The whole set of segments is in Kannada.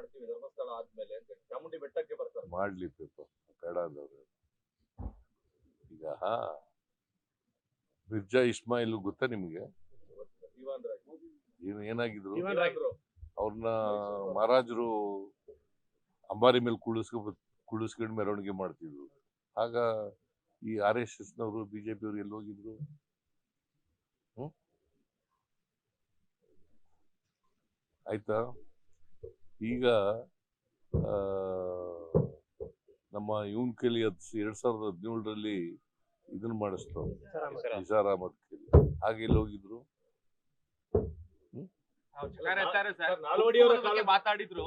ಮಾಡ್ತೀವಿ ಧರ್ಮಸ್ಥಳ ಆದ್ಮೇಲೆ ಅಂತ ಚಾಮುಂಡಿ ಬೆಟ್ಟಕ್ಕೆ ಬರ್ತಾರೆ. ಮಾಡ್ಲಿ ಬೇಡದವ್ರು. ಈಗ ಮಿರ್ಜಾ ಇಸ್ಮಾಯಿಲ್ ಗೊತ್ತಾ ನಿಮ್ಗೆ? ಏನಾಗಿದ್ರು ಅವ್ರನ್ನ ಮಹಾರಾಜರು ಅಂಬಾರಿ ಮೇಲೆ ಕುಳಿಸ್ಕೊಂಡು ಮೆರವಣಿಗೆ ಮಾಡ್ತಿದ್ರು. ಆಗ ಈ RSS ನವರು ಬಿಜೆಪಿ ಅವರು ಎಲ್ಲಿ ಹೋಗಿದ್ರು? ಆಯ್ತಾ? ಈಗ ನಮ್ಮ ಇವನ್ ಕೈಲಿ 2017ರಲ್ಲಿ ಇದನ್ನ ಮಾಡಿಸ್ತು ನಿಸಾರ್ ಅಹಮದ್ ಕೈಲಿ. ಹಾಗೆ ಎಲ್ಲಿ ಹೋಗಿದ್ರು? ಮಾತಾಡಿದ್ರು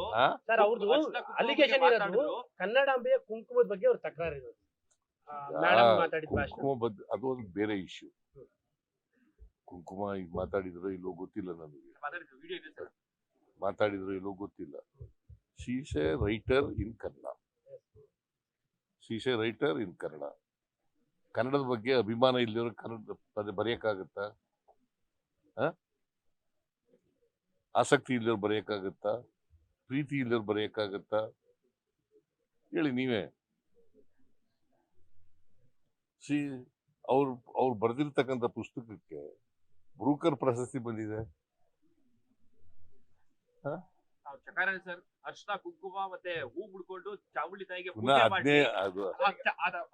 ಸರ್, ಅವ್ರದ್ದು ಅಲಿಗೇಷನ್ ಇರೋದು ಕನ್ನಡಾಂಬೆಯ ಕುಂಕುಮದ ಬಗ್ಗೆ ಅವ್ರ ತಕರಾರು ಇರೋದು. ಕುಂಕುಮ ಬಗ್ಗೆ ಅದು ಒಂದು ಬೇರೆ ಇಶ್ಯೂ. ಕುಂಕುಮ ಈಗ ಮಾತಾಡಿದ್ರು ಇಲ್ಲೋ ಗೊತ್ತಿಲ್ಲ ನನಗೆ, ಮಾತಾಡಿದ್ರು ಇಲ್ಲೋ ಗೊತ್ತಿಲ್ಲ. ಶಿ ಈಸ್ ಎ ರೈಟರ್ ಇನ್ ಕನ್ನಡ. ಕನ್ನಡದ ಬಗ್ಗೆ ಅಭಿಮಾನ ಇಲ್ಲದಿರೋ ಕನ್ನಡ ಬರೆಯಕ್ಕಾಗತ್ತಾ? ಆಸಕ್ತಿ ಇಲ್ಲದವ್ರು ಬರೆಯಕ್ಕಾಗತ್ತಾ? ಪ್ರೀತಿ ಇಲ್ಲದವ್ರು ಬರೆಯಕ್ಕಾಗತ್ತಾ? ಹೇಳಿ ನೀವೇ. ಅವ್ರು ಬರೆದಿರ್ತಕ್ಕಂಥ ಪುಸ್ತಕಕ್ಕೆ ಬ್ರೂಕರ್ ಪ್ರಶಸ್ತಿ ಬಂದಿದೆ. ಸರ್, ಅರ್ಶನ ಕುಂಕುಮ ಮತ್ತೆ ಹೂ ಬಿಡ್ಕೊಂಡು ಚಾಮುಂಡಿ ತಾಯಿಗೆ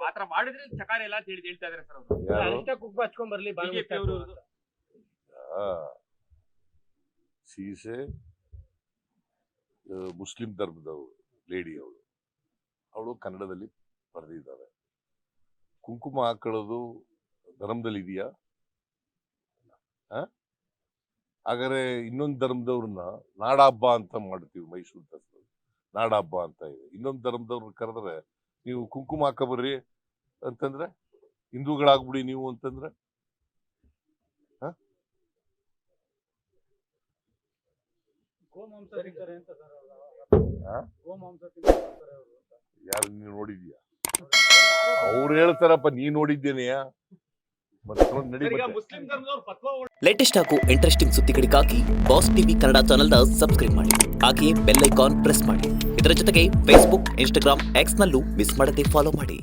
ಆತರ ಮಾಡಿದ್ರೆ ಚಕಾರ ಎಲ್ಲ ಹೇಳ್ತಾ ಇದಾರೆ ಸರ್. ಅರ್ಶನ ಕುಂಕುಮ ಹಚ್ಕೊಂಡ್ ಬರ್ಲಿ ಬಿಜೆಪಿ ಅವರು. ಸೀಸೆ ಮುಸ್ಲಿಂ ಧರ್ಮದವರು ಲೇಡಿ, ಅವಳು ಕನ್ನಡದಲ್ಲಿ ಬರೆದಿದ್ದಾರೆ. ಕುಂಕುಮ ಹಾಕೊಳ್ಳೋದು ಧರ್ಮದಲ್ಲಿ ಇದೆಯಾ? ಹಾಗಾದ್ರೆ ಇನ್ನೊಂದು ಧರ್ಮದವ್ರನ್ನ ನಾಡ ಹಬ್ಬ ಅಂತ ಮಾಡ್ತೀವಿ, ಮೈಸೂರು ದಸರಾ ನಾಡ ಹಬ್ಬ ಅಂತ ಇದೆ. ಇನ್ನೊಂದು ಧರ್ಮದವ್ರನ್ನ ಕರೆದ್ರೆ ನೀವು ಕುಂಕುಮ ಹಾಕಬರ್ರಿ ಅಂತಂದ್ರೆ, ಹಿಂದೂಗಳಾಗ್ಬಿಡಿ ನೀವು ಅಂತಂದ್ರೆ, ಯಾರು ನೀವು ನೋಡಿದ್ಯಾ? ಅವ್ರು ಹೇಳ್ತಾರಪ್ಪ, ನೀ ನೋಡಿದ್ದೇನೆಯಾ? ಲೇಟೆಸ್ಟ್ ಹಾಗೂ ಇಂಟ್ರೆಸ್ಟಿಂಗ್ ಸುದ್ದಿಗಳಿಗಾಗಿ ಬಾಸ್ ಟಿವಿ ಕನ್ನಡ ಚಾನೆಲ್ನ ಸಬ್ಸ್ಕ್ರೈಬ್ ಮಾಡಿ. ಹಾಗೆಯೇ ಬೆಲ್ ಐಕಾನ್ ಪ್ರೆಸ್ ಮಾಡಿ. ಇದರ ಜೊತೆಗೆ ಫೇಸ್ಬುಕ್, ಇನ್ಸ್ಟಾಗ್ರಾಮ್, ಎಕ್ಸ್ ನಲ್ಲೂ ಮಿಸ್ ಮಾಡದೆ ಫಾಲೋ ಮಾಡಿ.